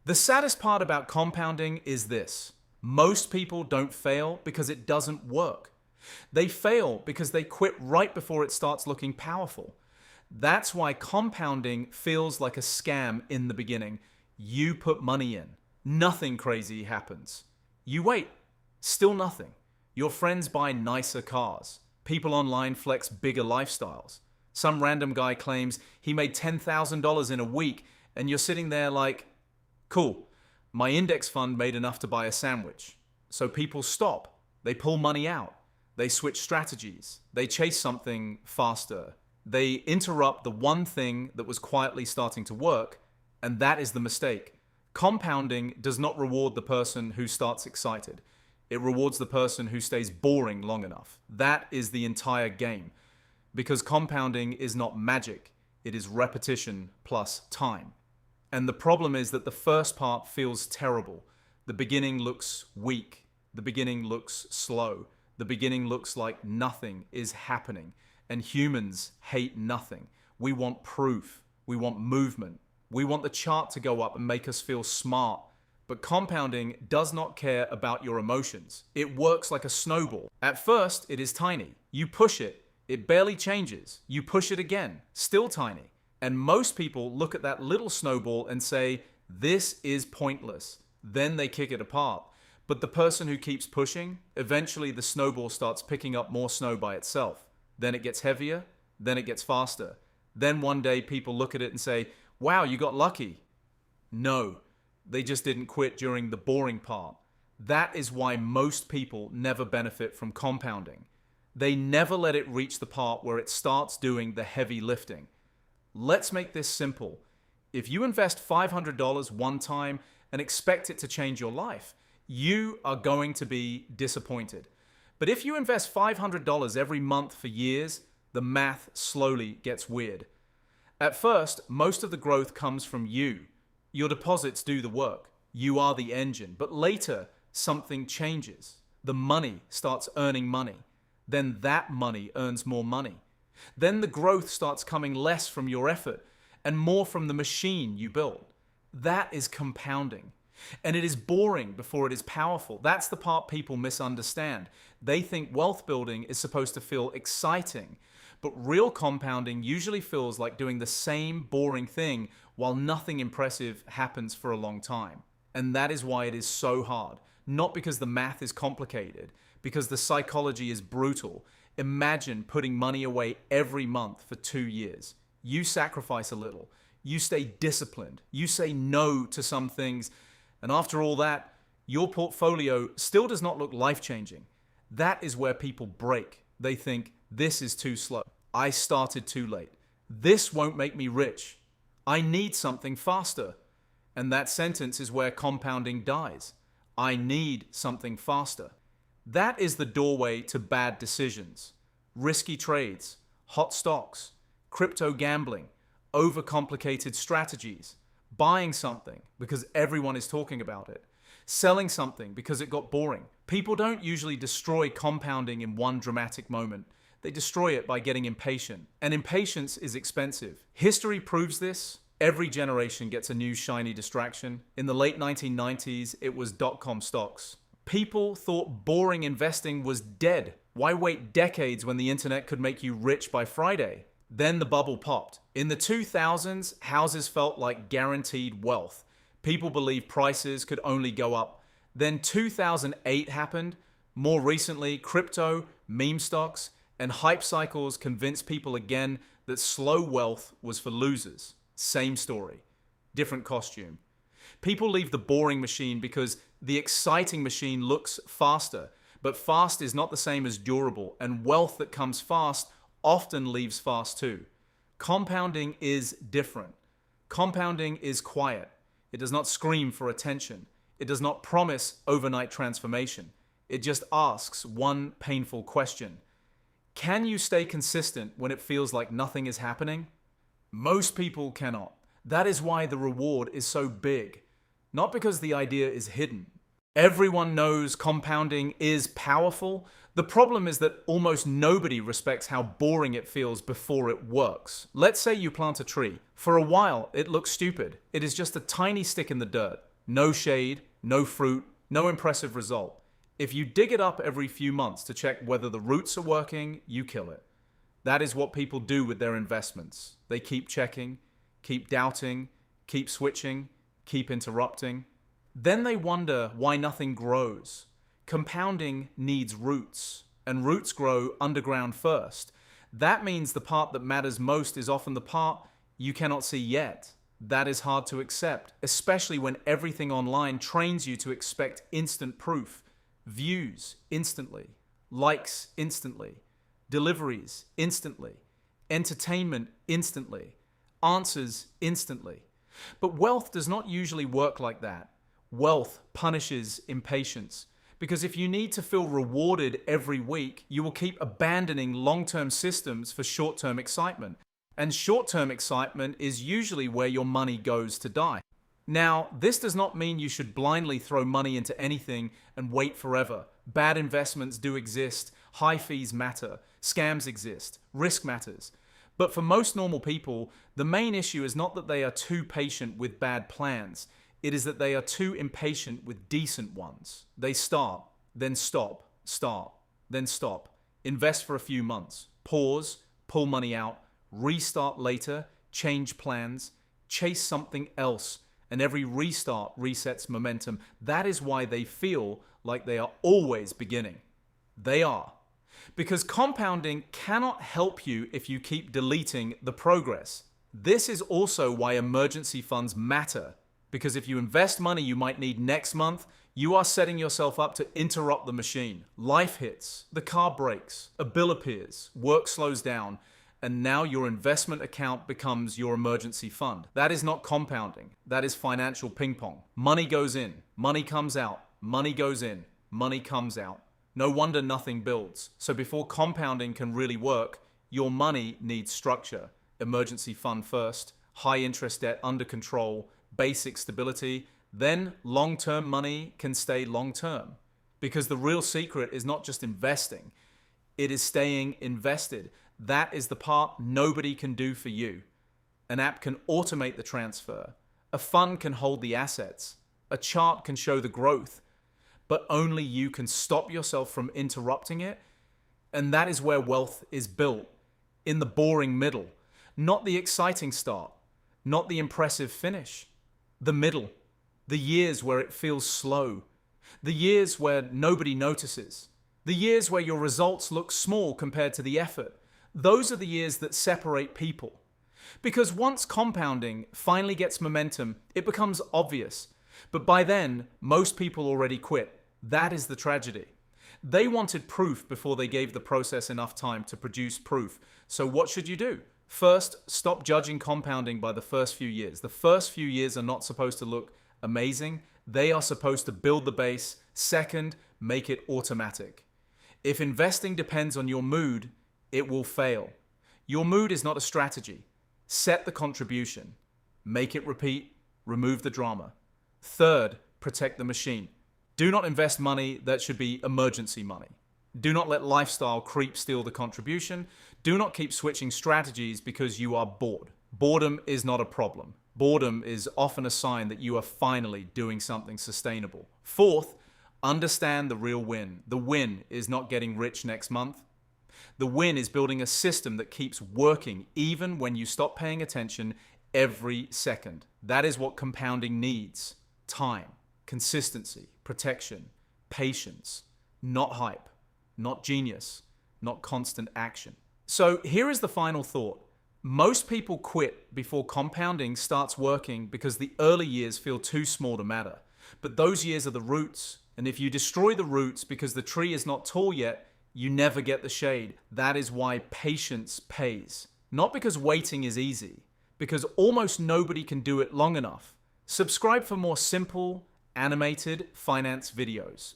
The saddest part about compounding is this. Most people don't fail because it doesn't work. They fail because they quit right before it starts looking powerful. That's why compounding feels like a scam in the beginning. You put money in. Nothing crazy happens. You wait. Still nothing. Your friends buy nicer cars. People online flex bigger lifestyles. Some random guy claims he made $10,000 in a week, and you're sitting there like, cool, my index fund made enough to buy a sandwich. So people stop. They pull money out. They switch strategies. They chase something faster. They interrupt the one thing that was quietly starting to work, and that is the mistake. Compounding does not reward the person who starts excited. It rewards the person who stays boring long enough. That is the entire game. Because compounding is not magic. It is repetition plus time. And the problem is that the first part feels terrible. The beginning looks weak. The beginning looks slow. The beginning looks like nothing is happening. And humans hate nothing. We want proof. We want movement. We want the chart to go up and make us feel smart. But compounding does not care about your emotions. It works like a snowball. At first, it is tiny. You push it. It barely changes. You push it again. Still tiny. And most people look at that little snowball and say, this is pointless. Then they kick it apart. But the person who keeps pushing, eventually the snowball starts picking up more snow by itself. Then it gets heavier. Then it gets faster. Then one day people look at it and say, wow, you got lucky. No, they just didn't quit during the boring part. That is why most people never benefit from compounding. They never let it reach the part where it starts doing the heavy lifting. Let's make this simple. If you invest $500 one time and expect it to change your life, you are going to be disappointed. But if you invest $500 every month for years, the math slowly gets weird. At first, most of the growth comes from you. Your deposits do the work. You are the engine. But later, something changes. The money starts earning money. Then that money earns more money. Then the growth starts coming less from your effort and more from the machine you built. That is compounding. And it is boring before it is powerful. That's the part people misunderstand. They think wealth building is supposed to feel exciting. But real compounding usually feels like doing the same boring thing while nothing impressive happens for a long time. And that is why it is so hard. Not because the math is complicated, because the psychology is brutal. Imagine putting money away every month for 2 years. You sacrifice a little. You stay disciplined. You say no to some things. And after all that, your portfolio still does not look life-changing. That is where people break. They think, this is too slow. I started too late. This won't make me rich. I need something faster. And that sentence is where compounding dies. I need something faster. That is the doorway to bad decisions, risky trades, hot stocks, crypto gambling, overcomplicated strategies, buying something because everyone is talking about it, selling something because it got boring. People don't usually destroy compounding in one dramatic moment. They destroy it by getting impatient. And impatience is expensive. History proves this. Every generation gets a new shiny distraction. In the late 1990s, it was dot-com stocks. People thought boring investing was dead. Why wait decades when the internet could make you rich by Friday? Then the bubble popped. In the 2000s, houses felt like guaranteed wealth. People believed prices could only go up. Then 2008 happened. More recently, crypto, meme stocks, and hype cycles convinced people again that slow wealth was for losers. Same story, different costume. People leave the boring machine because the exciting machine looks faster, but fast is not the same as durable, and wealth that comes fast often leaves fast too. Compounding is different. Compounding is quiet. It does not scream for attention. It does not promise overnight transformation. It just asks one painful question. Can you stay consistent when it feels like nothing is happening? Most people cannot. That is why the reward is so big. Not because the idea is hidden. Everyone knows compounding is powerful. The problem is that almost nobody respects how boring it feels before it works. Let's say you plant a tree. For a while, it looks stupid. It is just a tiny stick in the dirt. No shade, no fruit, no impressive result. If you dig it up every few months to check whether the roots are working, you kill it. That is what people do with their investments. They keep checking, keep doubting, keep switching, keep interrupting. Then they wonder why nothing grows. Compounding needs roots, and roots grow underground first. That means the part that matters most is often the part you cannot see yet. That is hard to accept, especially when everything online trains you to expect instant proof. Views instantly, likes instantly, deliveries instantly, entertainment instantly, answers instantly. But wealth does not usually work like that. Wealth punishes impatience, because if you need to feel rewarded every week, you will keep abandoning long-term systems for short-term excitement. And short-term excitement is usually where your money goes to die. Now, this does not mean you should blindly throw money into anything and wait forever. Bad investments do exist, high fees matter, scams exist, risk matters. But for most normal people, the main issue is not that they are too patient with bad plans. It is that they are too impatient with decent ones. They start, then stop, start, then stop. Invest for a few months, pause, pull money out, restart later, change plans, chase something else. And every restart resets momentum. That is why they feel like they are always beginning. They are. Because compounding cannot help you if you keep deleting the progress. This is also why emergency funds matter. Because if you invest money you might need next month, you are setting yourself up to interrupt the machine. Life hits, the car breaks, a bill appears, work slows down, and now your investment account becomes your emergency fund. That is not compounding. That is financial ping pong. Money goes in, money comes out, money goes in, money comes out. No wonder nothing builds. So before compounding can really work, your money needs structure. Emergency fund first, high interest debt under control, basic stability. Then long-term money can stay long-term. Because the real secret is not just investing, it is staying invested. That is the part nobody can do for you. An app can automate the transfer. A fund can hold the assets. A chart can show the growth. But only you can stop yourself from interrupting it. And that is where wealth is built. In the boring middle. Not the exciting start. Not the impressive finish. The middle. The years where it feels slow. The years where nobody notices. The years where your results look small compared to the effort. Those are the years that separate people. Because once compounding finally gets momentum, it becomes obvious. But by then, most people already quit. That is the tragedy. They wanted proof before they gave the process enough time to produce proof. So what should you do? First, stop judging compounding by the first few years. The first few years are not supposed to look amazing. They are supposed to build the base. Second, make it automatic. If investing depends on your mood, it will fail. Your mood is not a strategy. Set the contribution. Make it repeat. Remove the drama. Third, protect the machine. Do not invest money that should be emergency money. Do not let lifestyle creep steal the contribution. Do not keep switching strategies because you are bored. Boredom is not a problem. Boredom is often a sign that you are finally doing something sustainable. Fourth, understand the real win. The win is not getting rich next month. The win is building a system that keeps working even when you stop paying attention every second. That is what compounding needs. Time, consistency, protection, patience, not hype, not genius, not constant action. So here is the final thought. Most people quit before compounding starts working because the early years feel too small to matter. But those years are the roots. And if you destroy the roots because the tree is not tall yet, you never get the shade. That is why patience pays. Not because waiting is easy, because almost nobody can do it long enough. Subscribe for more simple, animated finance videos.